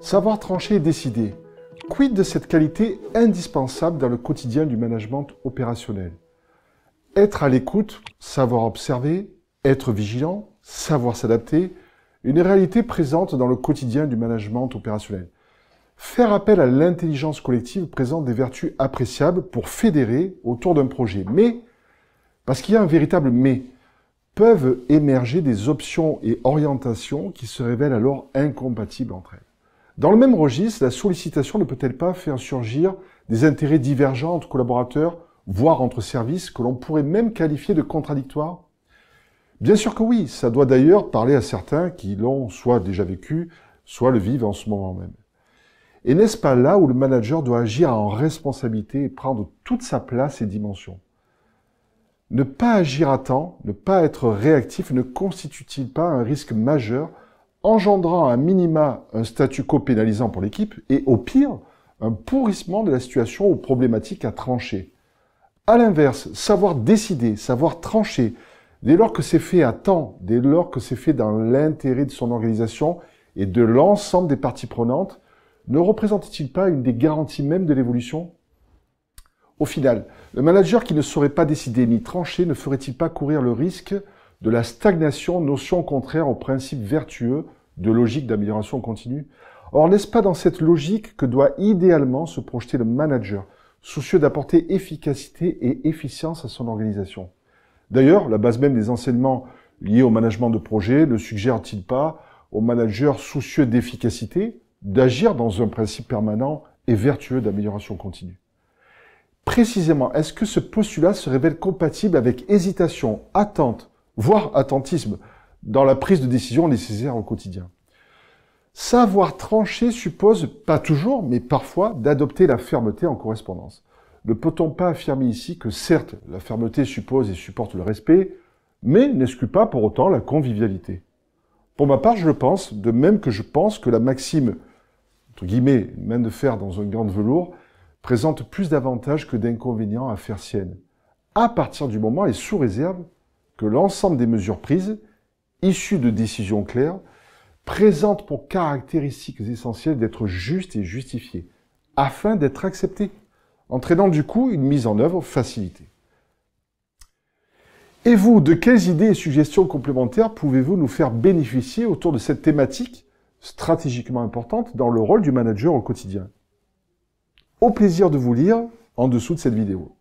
Savoir trancher et décider. Quid de cette qualité indispensable dans le quotidien du management opérationnel? Être à l'écoute, savoir observer, être vigilant, savoir s'adapter, une réalité présente dans le quotidien du management opérationnel. Faire appel à l'intelligence collective présente des vertus appréciables pour fédérer autour d'un projet. Mais, parce qu'il y a un véritable mais, peuvent émerger des options et orientations qui se révèlent alors incompatibles entre elles. Dans le même registre, la sollicitation ne peut-elle pas faire surgir des intérêts divergents entre collaborateurs, voire entre services, que l'on pourrait même qualifier de contradictoires? Bien sûr que oui, ça doit d'ailleurs parler à certains qui l'ont soit déjà vécu, soit le vivent en ce moment même. Et n'est-ce pas là où le manager doit agir en responsabilité et prendre toute sa place et dimension? Ne pas agir à temps, ne pas être réactif ne constitue-t-il pas un risque majeur, engendrant à minima un statu quo pénalisant pour l'équipe et, au pire, un pourrissement de la situation aux problématiques à trancher? À l'inverse, savoir décider, savoir trancher, dès lors que c'est fait à temps, dès lors que c'est fait dans l'intérêt de son organisation et de l'ensemble des parties prenantes, ne représente-t-il pas une des garanties même de l'évolution? Au final, le manager qui ne saurait pas décider ni trancher ne ferait-il pas courir le risque de la stagnation, notion contraire au principe vertueux de logique d'amélioration continue? Or, n'est-ce pas dans cette logique que doit idéalement se projeter le manager, soucieux d'apporter efficacité et efficience à son organisation? D'ailleurs, la base même des enseignements liés au management de projet ne suggère-t-il pas au manager soucieux d'efficacité d'agir dans un principe permanent et vertueux d'amélioration continue? Précisément, est-ce que ce postulat se révèle compatible avec hésitation, attente, voire attentisme dans la prise de décision nécessaire au quotidien? Savoir trancher suppose, pas toujours, mais parfois, d'adopter la fermeté en correspondance. Ne peut-on pas affirmer ici que certes, la fermeté suppose et supporte le respect, mais n'exclut pas pour autant la convivialité? Pour ma part, je le pense, de même que je pense que la maxime, entre guillemets, main de fer dans un gant de velours, présente plus d'avantages que d'inconvénients à faire sienne, à partir du moment et sous réserve que l'ensemble des mesures prises, issues de décisions claires, présentent pour caractéristiques essentielles d'être justes et justifiées, afin d'être acceptées, entraînant du coup une mise en œuvre facilitée. Et vous, de quelles idées et suggestions complémentaires pouvez-vous nous faire bénéficier autour de cette thématique stratégiquement importante dans le rôle du manager au quotidien? Au plaisir de vous lire en dessous de cette vidéo.